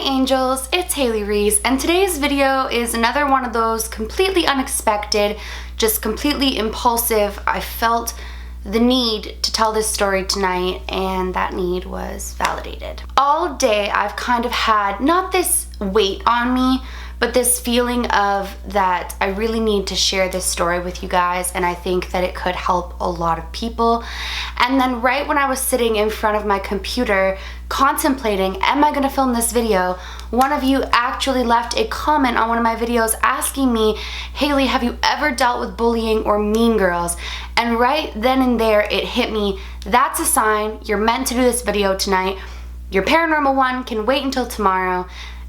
angels, it's Hailey Reese, and today's video is another one of those completely unexpected, just completely impulsive. I felt the need to tell this story tonight, and that need was validated. All day I've kind of had not this weight on me, but this feeling of that I really need to share this story with you guys, and I think that it could help a lot of people. And then right when I was sitting in front of my computer contemplating, am I gonna film this video, one of you actually left a comment on one of my videos asking me, Hailey, have you ever dealt with bullying or mean girls? And right then and there it hit me, that's a sign you're meant to do this video tonight. Your paranormal one can wait until tomorrow,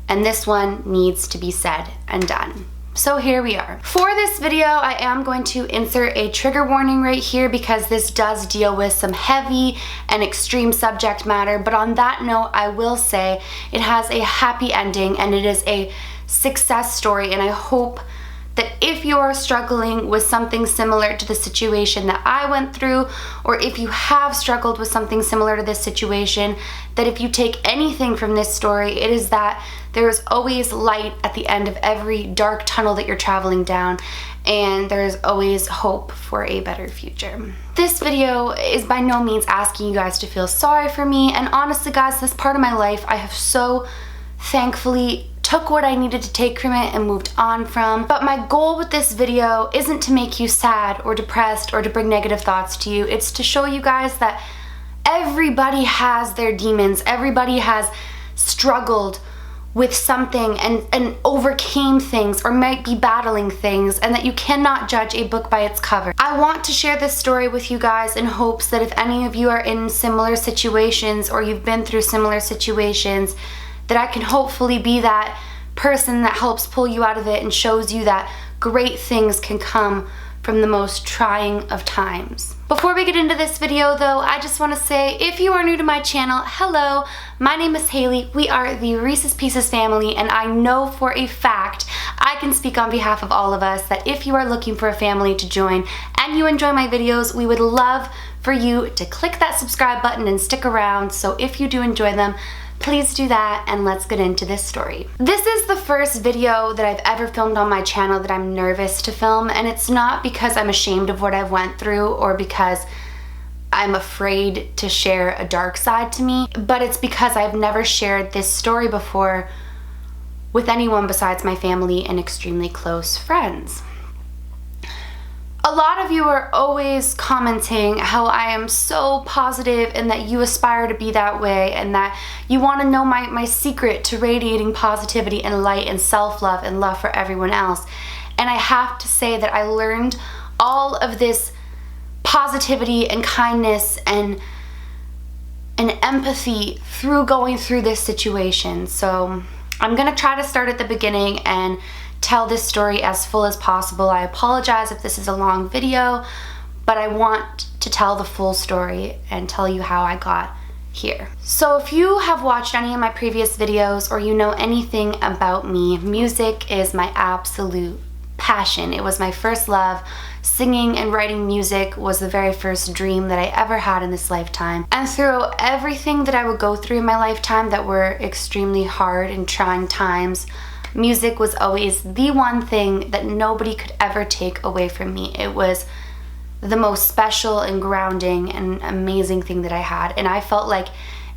and this one needs to be said and done. So here we are. For this video, I am going to insert a trigger warning right here because this does deal with some heavy and extreme subject matter, but on that note, I will say it has a happy ending and it is a success story, and I hope that if you are struggling with something similar to the situation that I went through, or if you have struggled with something similar to this situation, that if you take anything from this story, it is that there is always light at the end of every dark tunnel that you're traveling down, and there is always hope for a better future. This video is by no means asking you guys to feel sorry for me, and honestly guys, this part of my life I have so thankfully took what I needed to take from it and moved on from. But my goal with this video isn't to make you sad or depressed or to bring negative thoughts to you. It's to show you guys that everybody has their demons. Everybody has struggled with something and overcame things or might be battling things, and that you cannot judge a book by its cover. I want to share this story with you guys in hopes that if any of you are in similar situations or you've been through similar situations, that I can hopefully be that person that helps pull you out of it and shows you that great things can come from the most trying of times. Before we get into this video though, I just want to say, if you are new to my channel, hello, my name is Hailey. We are the Reese's Pieces family, and I know for a fact, I can speak on behalf of all of us, that if you are looking for a family to join and you enjoy my videos, we would love for you to click that subscribe button and stick around. So if you do enjoy them, please do that, and let's get into this story. This is the first video that I've ever filmed on my channel that I'm nervous to film, and it's not because I'm ashamed of what I've went through or because I'm afraid to share a dark side to me, but it's because I've never shared this story before with anyone besides my family and extremely close friends. A lot of you are always commenting how I am so positive and that you aspire to be that way, and that you want to know my secret to radiating positivity and light and self-love and love for everyone else. And I have to say that I learned all of this positivity and kindness and empathy through going through this situation. So I'm gonna try to start at the beginning and tell this story as full as possible. I apologize if this is a long video, but I want to tell the full story and tell you how I got here. So if you have watched any of my previous videos or you know anything about me, music is my absolute passion. It was my first love. Singing and writing music was the very first dream that I ever had in this lifetime. And through everything that I would go through in my lifetime that were extremely hard and trying times, music was always the one thing that nobody could ever take away from me. It was the most special and grounding and amazing thing that I had, and I felt like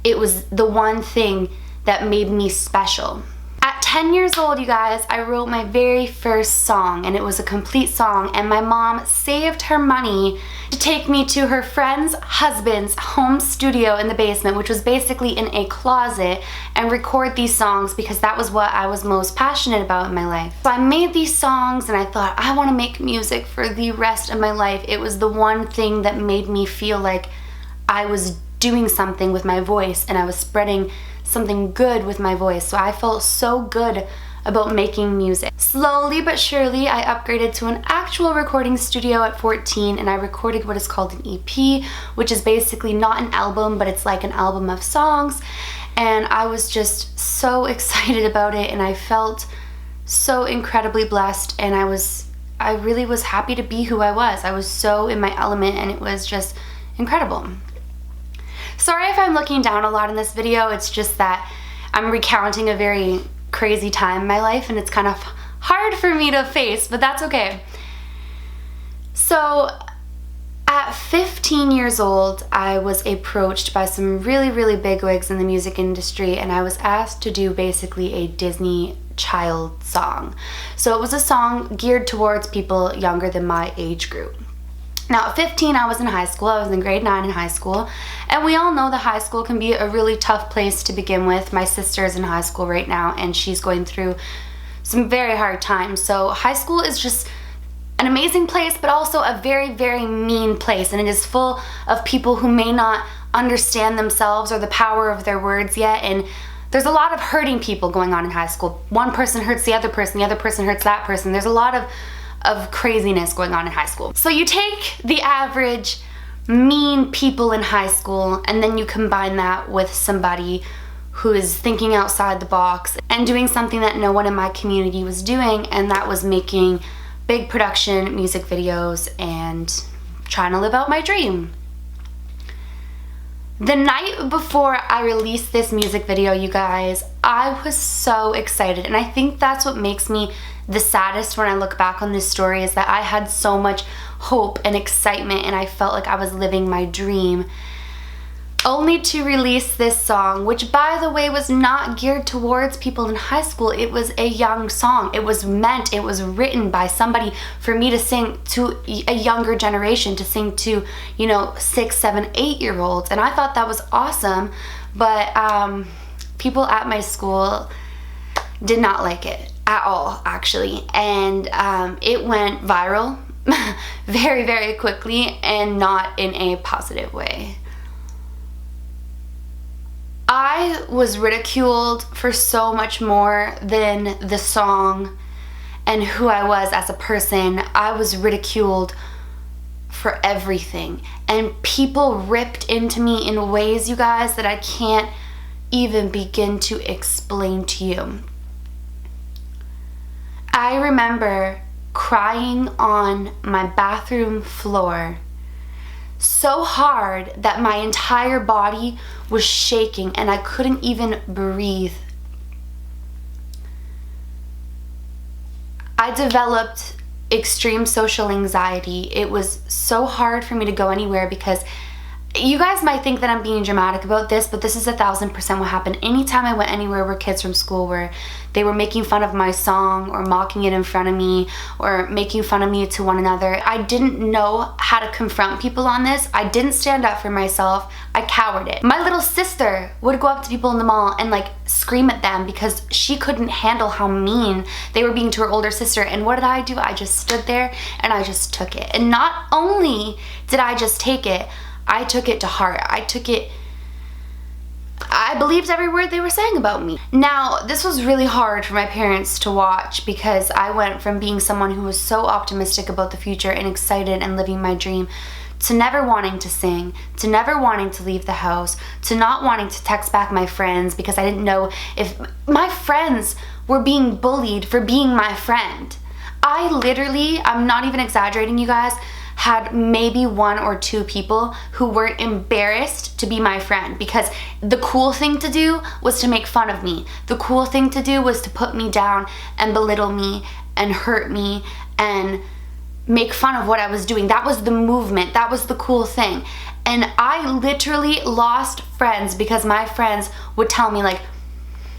it was the one thing that made me special. At 10 years old, you guys, I wrote my very first song, and it was a complete song, and my mom saved her money to take me to her friend's husband's home studio in the basement, which was basically in a closet, and record these songs because that was what I was most passionate about in my life. So I made these songs and I thought, I want to make music for the rest of my life. It was the one thing that made me feel like I was doing something with my voice and I was spreading something good with my voice. So I felt so good about making music. Slowly but surely, I upgraded to an actual recording studio at 14, and I recorded what is called an EP, which is basically not an album, but it's like an album of songs. And I was just so excited about it, and I felt so incredibly blessed, and I really was happy to be who I was. I was so in my element, and it was just incredible. Sorry if I'm looking down a lot in this video, it's just that I'm recounting a very crazy time in my life, and it's kind of hard for me to face, but that's okay. So at 15 years old, I was approached by some really, really bigwigs in the music industry, and I was asked to do basically a Disney child song. So it was a song geared towards people younger than my age group. Now at 15, I was in high school. I was in grade 9 in high school, and we all know that high school can be a really tough place to begin with. My sister's in high school right now, and she's going through some very hard times. So high school is just an amazing place, but also a very, very mean place, and it is full of people who may not understand themselves or the power of their words yet, and there's a lot of hurting people going on in high school. One person hurts the other person hurts that person. There's a lot of craziness going on in high school. So you take the average mean people in high school, and then you combine that with somebody who is thinking outside the box and doing something that no one in my community was doing, and that was making big production music videos and trying to live out my dream. The night before I released this music video, you guys, I was so excited, and I think that's what makes me the saddest when I look back on this story, is that I had so much hope and excitement, and I felt like I was living my dream, only to release this song, which, by the way, was not geared towards people in high school. It was a young song. It was written by somebody for me to sing to a younger generation, to sing to, 6, 7, 8-year-olds. And I thought that was awesome, but people at my school did not like it at all, actually. And it went viral very, very quickly, and not in a positive way. I was ridiculed for so much more than the song and who I was as a person. I was ridiculed for everything, and people ripped into me in ways, you guys, that I can't even begin to explain to you. I remember crying on my bathroom floor so hard that my entire body was shaking and I couldn't even breathe. I developed extreme social anxiety. It was so hard for me to go anywhere, because you guys might think that I'm being dramatic about this, but this is 1000% what happened. Anytime I went anywhere where kids from school were, they were making fun of my song or mocking it in front of me or making fun of me to one another. I didn't know how to confront people on this. I didn't stand up for myself. I cowered it. My little sister would go up to people in the mall and scream at them because she couldn't handle how mean they were being to her older sister. And what did I do? I just stood there and I just took it. And not only did I just take it, I took it to heart. I believed every word they were saying about me. Now, this was really hard for my parents to watch, because I went from being someone who was so optimistic about the future and excited and living my dream, to never wanting to sing, to never wanting to leave the house, to not wanting to text back my friends because I didn't know if my friends were being bullied for being my friend. I literally, I'm not even exaggerating, you guys, had maybe 1 or 2 people who were embarrassed to be my friend, because the cool thing to do was to make fun of me. The cool thing to do was to put me down and belittle me and hurt me and make fun of what I was doing. That was the movement. That was the cool thing. And I literally lost friends because my friends would tell me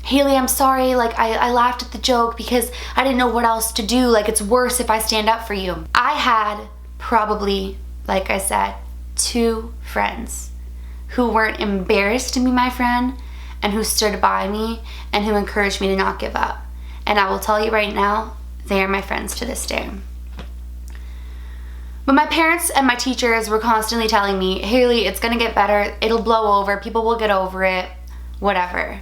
Hailey, I'm sorry, I laughed at the joke because I didn't know what else to do. It's worse if I stand up for you. I had probably, like I said, 2 friends who weren't embarrassed to be my friend and who stood by me and who encouraged me to not give up. And I will tell you right now, they are my friends to this day. But my parents and my teachers were constantly telling me, Hailey, it's gonna get better, it'll blow over, people will get over it, whatever.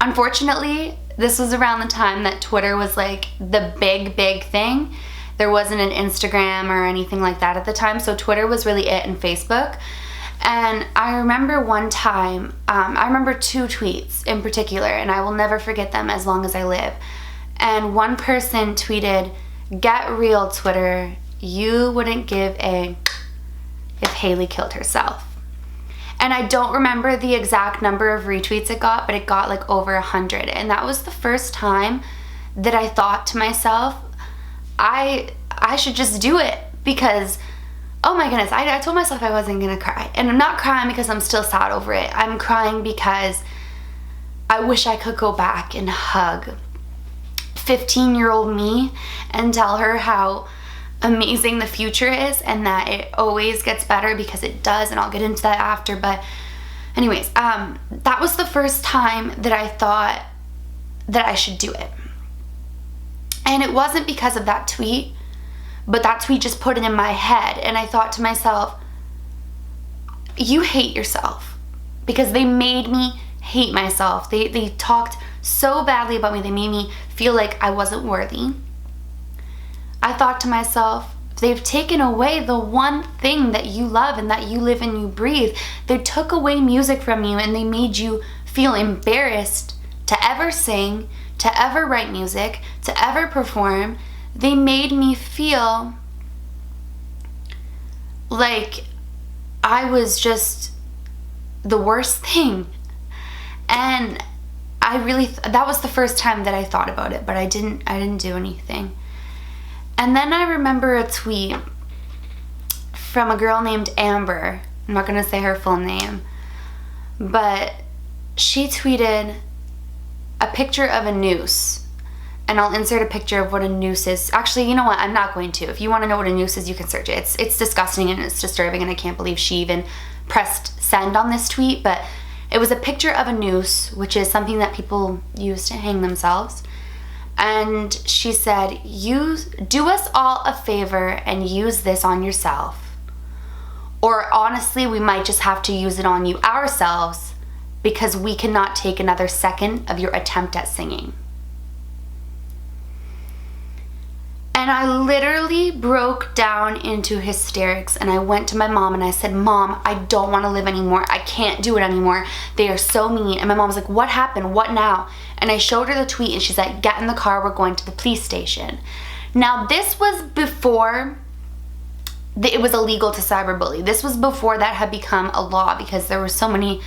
Unfortunately, this was around the time that Twitter was the big thing. There wasn't an Instagram or anything like that at the time, so Twitter was really it, and Facebook. And I remember one time, I remember 2 tweets in particular, and I will never forget them as long as I live. And one person tweeted, "Get real, Twitter. You wouldn't give a if Hailey killed herself." And I don't remember the exact number of retweets it got, but it got like over 100. And that was the first time that I thought to myself, I should just do it, because oh my goodness, I told myself I wasn't gonna cry. And I'm not crying because I'm still sad over it. I'm crying because I wish I could go back and hug 15-year-old me and tell her how amazing the future is and that it always gets better, because it does, and I'll get into that after. But anyways, that was the first time that I thought that I should do it. And it wasn't because of that tweet, but that tweet just put it in my head. And I thought to myself, you hate yourself, because they made me hate myself. They talked so badly about me. They made me feel like I wasn't worthy. I thought to myself, they've taken away the one thing that you love and that you live and you breathe. They took away music from you, and they made you feel embarrassed to ever sing, to ever write music, to ever perform. They made me feel like I was just the worst thing. And I really, that was the first time that I thought about it, but I didn't do anything. And then I remember a tweet from a girl named Amber. I'm not gonna say her full name, but she tweeted a picture of a noose. And I'll insert a picture of what a noose is. Actually, you know what? I'm not going to. If you want to know what a noose is, you can search it. It's disgusting and it's disturbing, and I can't believe she even pressed send on this tweet. But it was a picture of a noose, which is something that people use to hang themselves. And she said, do us all a favor and use this on yourself. Or honestly, we might just have to use it on you ourselves, because we cannot take another second of your attempt at singing. And I literally broke down into hysterics, and I went to my mom and I said, Mom, I don't want to live anymore. I can't do it anymore. They are so mean. And my mom was like, what happened? What now? And I showed her the tweet, and she's like, get in the car. We're going to the police station. Now, this was before it was illegal to cyberbully. This was before that had become a law, because there were so many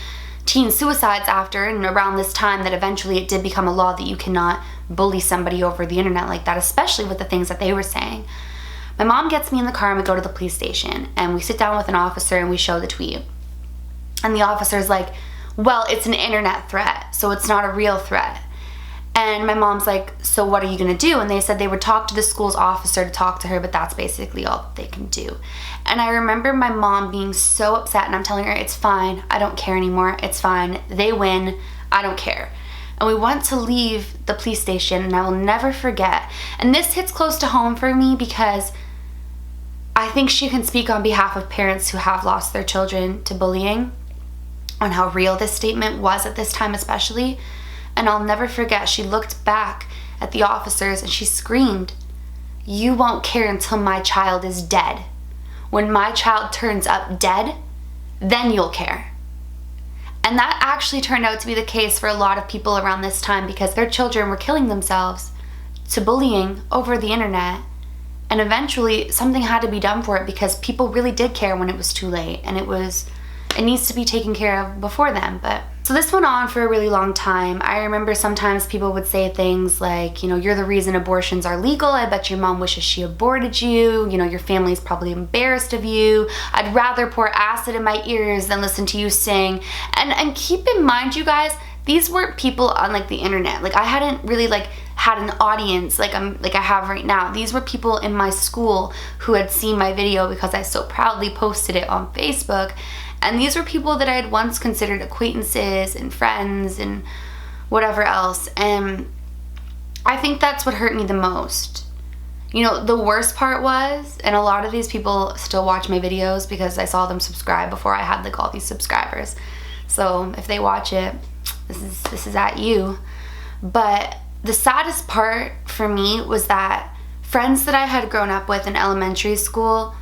teen suicides after and around this time that eventually it did become a law that you cannot bully somebody over the internet like that, especially with the things that they were saying. My mom gets me in the car and we go to the police station, and we sit down with an officer and we show the tweet. And the officer's like, well, it's an internet threat, so it's not a real threat. And my mom's like, so what are you gonna do? And they said they would talk to the school's officer to talk to her, but that's basically all that they can do. And I remember my mom being so upset, and I'm telling her, it's fine, I don't care anymore, it's fine, they win, I don't care. And we went to leave the police station, and I will never forget. And this hits close to home for me, because I think she can speak on behalf of parents who have lost their children to bullying, on how real this statement was at this time especially. And I'll never forget, she looked back at the officers and she screamed, you won't care until my child is dead. When my child turns up dead, then you'll care. And that actually turned out to be the case for a lot of people around this time, because their children were killing themselves to bullying over the internet. And eventually something had to be done for it, because people really did care when it was too late, and it needs to be taken care of before then. But so this went on for a really long time. I remember sometimes people would say things like, you know, you're the reason abortions are legal. I bet your mom wishes she aborted you. You know, your family's probably embarrassed of you. I'd rather pour acid in my ears than listen to you sing. And keep in mind, you guys, these weren't people on like the internet. Like, I hadn't really like had an audience like I have right now. These were people in my school who had seen my video because I so proudly posted it on Facebook. And these were people that I had once considered acquaintances and friends and whatever else. And I think that's what hurt me the most. You know, the worst part was, and a lot of these people still watch my videos because I saw them subscribe before I had like all these subscribers. So if they watch it, this is at you. But the saddest part for me was that friends that I had grown up with in elementary school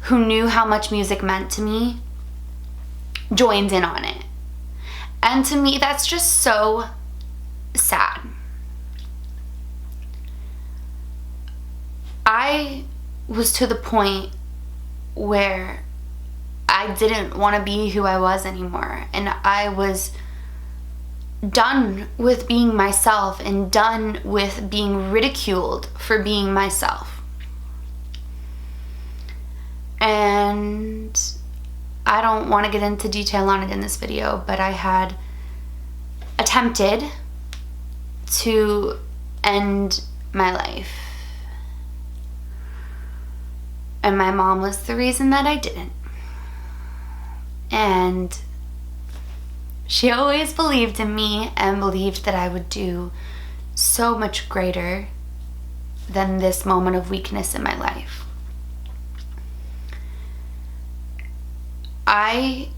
who knew how much music meant to me joined in on it. And to me, that's just so sad. I was to the point where I didn't want to be who I was anymore. And I was done with being myself and done with being ridiculed for being myself. And I don't want to get into detail on it in this video, but I had attempted to end my life. And my mom was the reason that I didn't. And she always believed in me and believed that I would do so much greater than this moment of weakness in my life. I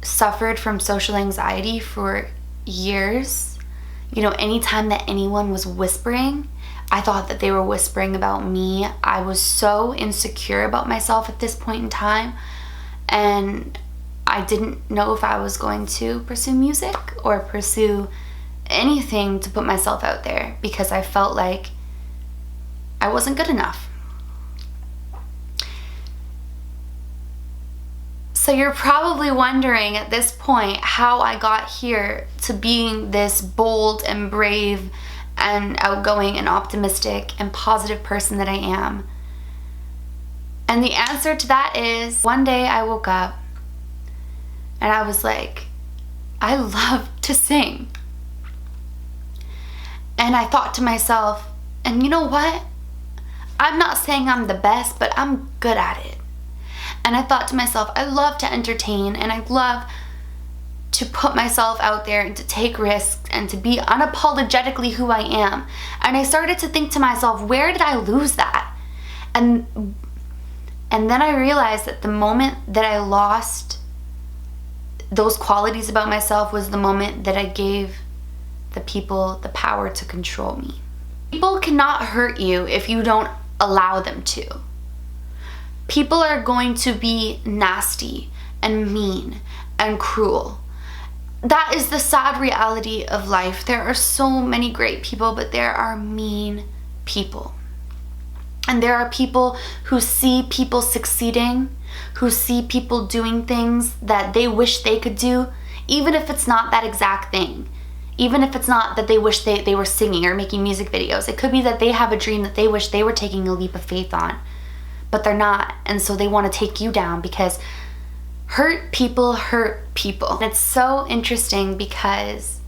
suffered from social anxiety for years. You know, anytime that anyone was whispering, I thought that they were whispering about me. I was so insecure about myself at this point in time, and I didn't know if I was going to pursue music or pursue anything to put myself out there because I felt like I wasn't good enough. So you're probably wondering at this point how I got here to being this bold and brave and outgoing and optimistic and positive person that I am. And the answer to that is, one day I woke up and I was like, I love to sing. And I thought to myself, and you know what? I'm not saying I'm the best, but I'm good at it. And I thought to myself, I love to entertain and I love to put myself out there and to take risks and to be unapologetically who I am. And I started to think to myself, where did I lose that? And then I realized that the moment that I lost those qualities about myself was the moment that I gave the people the power to control me. People cannot hurt you if you don't allow them to. People are going to be nasty and mean and cruel. That is the sad reality of life. There are so many great people, but there are mean people. And there are people who see people succeeding, who see people doing things that they wish they could do, even if it's not that exact thing. Even if it's not that they wish they were singing or making music videos. It could be that they have a dream that they wish they were taking a leap of faith on, but they're not. And so they want to take you down because hurt people hurt people. And it's so interesting because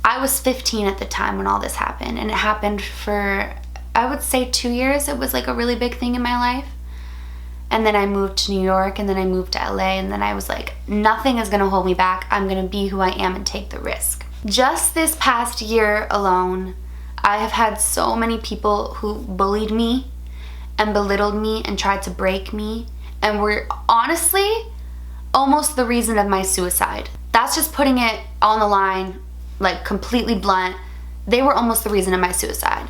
I was 15 at the time when all this happened, and it happened for, I would say, 2 years. It was like a really big thing in my life. And then I moved to New York, and then I moved to LA, and then I was like, nothing is gonna hold me back. I'm gonna be who I am and take the risk. Just this past year alone, I have had so many people who bullied me and belittled me and tried to break me, and were honestly almost the reason of my suicide. That's just putting it on the line, like completely blunt. They were almost the reason of my suicide.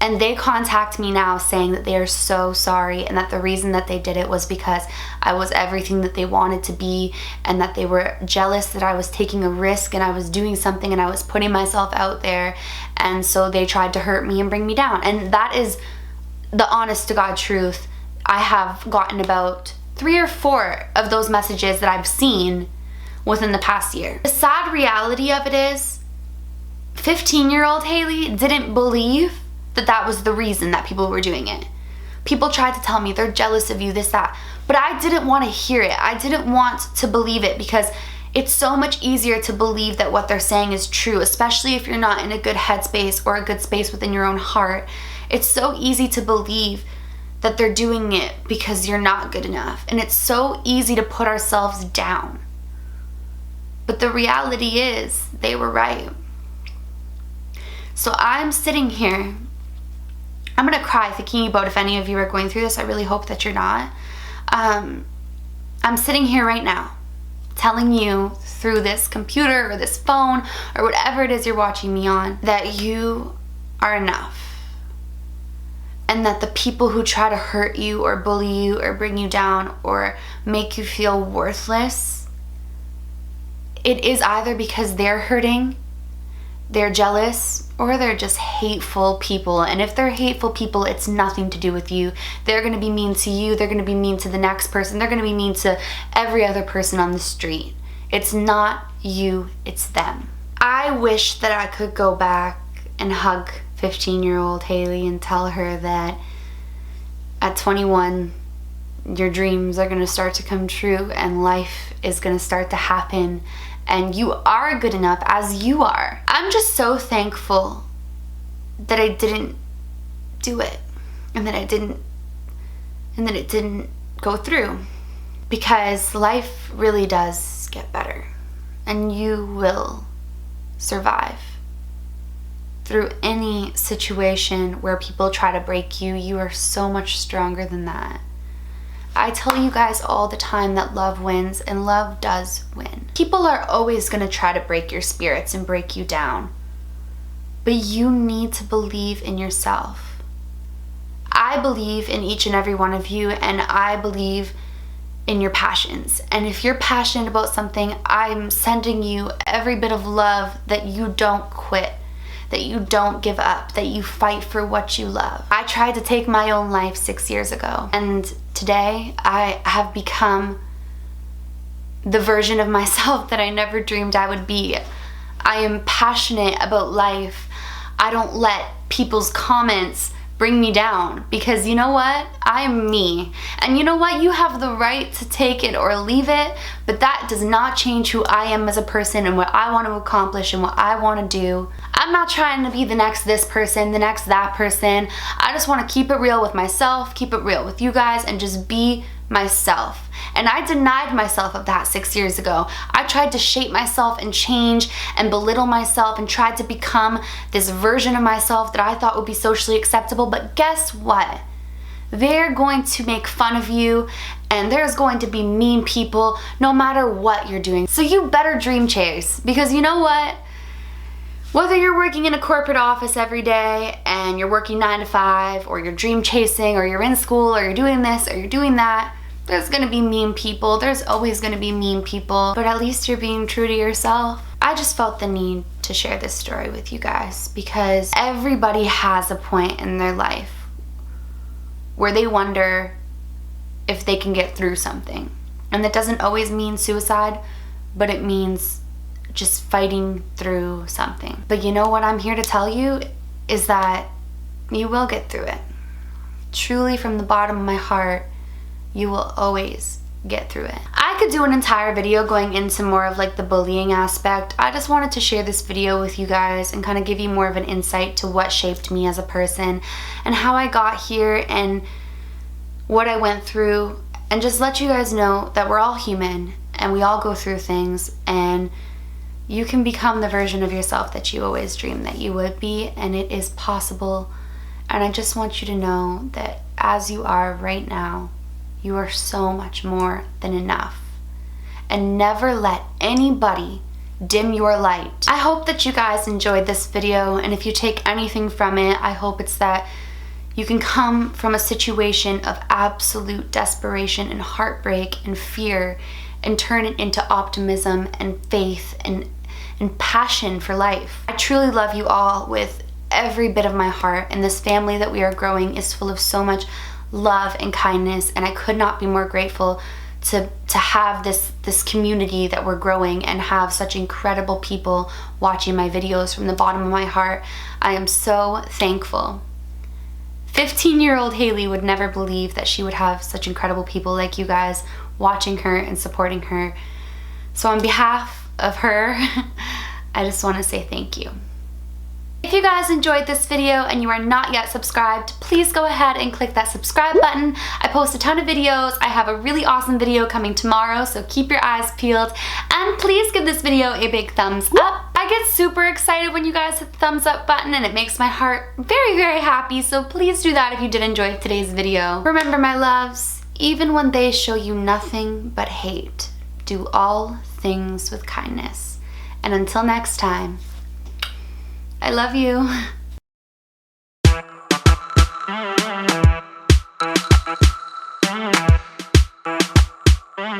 And they contact me now saying that they are so sorry and that the reason that they did it was because I was everything that they wanted to be, and that they were jealous that I was taking a risk and I was doing something and I was putting myself out there, and so they tried to hurt me and bring me down. And that is the honest to God truth. I have gotten about 3 or 4 of those messages that I've seen within the past year. The sad reality of it is 15-year-old Hailey didn't believe that that was the reason that people were doing it. People tried to tell me they're jealous of you, this, that, but I didn't want to hear it. I didn't want to believe it because it's so much easier to believe that what they're saying is true, especially if you're not in a good headspace or a good space within your own heart. It's so easy to believe that they're doing it because you're not good enough, and it's so easy to put ourselves down. But the reality is, they were right. So I'm sitting here, I'm gonna cry thinking about if any of you are going through this. I really hope that you're not. I'm sitting here right now telling you through this computer or this phone or whatever it is you're watching me on that you are enough, and that the people who try to hurt you or bully you or bring you down or make you feel worthless, it is either because they're hurting, they're jealous or they're just hateful people. And if they're hateful people, it's nothing to do with you. They're going to be mean to you. They're going to be mean to the next person. They're going to be mean to every other person on the street. It's not you, it's them. I wish that I could go back and hug 15-year-old Hailey and tell her that at 21, your dreams are going to start to come true and life is going to start to happen and you are good enough as you are. I'm just so thankful that I didn't do it and that it didn't go through, because life really does get better and you will survive. Through any situation where people try to break you, you are so much stronger than that. I tell you guys all the time that love wins, and love does win. People are always going to try to break your spirits and break you down, but you need to believe in yourself. I believe in each and every one of you, and I believe in your passions. And if you're passionate about something, I'm sending you every bit of love that you don't quit, that you don't give up, that you fight for what you love. I tried to take my own life 6 years ago, and today I have become the version of myself that I never dreamed I would be. I am passionate about life. I don't let people's comments bring me down, because you know what? I'm me. And you know what? You have the right to take it or leave it, but that does not change who I am as a person and what I want to accomplish and what I want to do. I'm not trying to be the next this person, the next that person. I just want to keep it real with myself, keep it real with you guys, and just be myself. And I denied myself of that 6 years ago. I tried to shape myself and change and belittle myself and tried to become this version of myself that I thought would be socially acceptable. But guess what? They're going to make fun of you, and there's going to be mean people no matter what you're doing. So you better dream chase, because you know what? Whether you're working in a corporate office every day and you're working 9 to 5, or you're dream chasing, or you're in school, or you're doing this, or you're doing that, there's gonna be mean people. There's always gonna be mean people, but at least you're being true to yourself. I just felt the need to share this story with you guys, because everybody has a point in their life where they wonder if they can get through something. And that doesn't always mean suicide, but it means just fighting through something. But you know what I'm here to tell you is that you will get through it. Truly, from the bottom of my heart, you will always get through it. I could do an entire video going into more of like the bullying aspect. I just wanted to share this video with you guys and kind of give you more of an insight to what shaped me as a person and how I got here and what I went through, and just let you guys know that we're all human and we all go through things, and you can become the version of yourself that you always dreamed that you would be, and it is possible. And I just want you to know that as you are right now, you are so much more than enough. And never let anybody dim your light. I hope that you guys enjoyed this video, and if you take anything from it, I hope it's that you can come from a situation of absolute desperation and heartbreak and fear and turn it into optimism and faith and passion for life. I truly love you all with every bit of my heart, and this family that we are growing is full of so much love and kindness, and I could not be more grateful to have this community that we're growing and have such incredible people watching my videos. From the bottom of my heart, I am so thankful. 15-year-old Hailey would never believe that she would have such incredible people like you guys watching her and supporting her. So on behalf of her, I just want to say thank you. If you guys enjoyed this video and you are not yet subscribed, please go ahead and click that subscribe button. I post a ton of videos. I have a really awesome video coming tomorrow, so keep your eyes peeled. And please give this video a big thumbs up. I get super excited when you guys hit the thumbs up button, and it makes my heart very, very happy, so please do that if you did enjoy today's video. Remember, my loves, even when they show you nothing but hate, do all things with kindness. And until next time, I love you.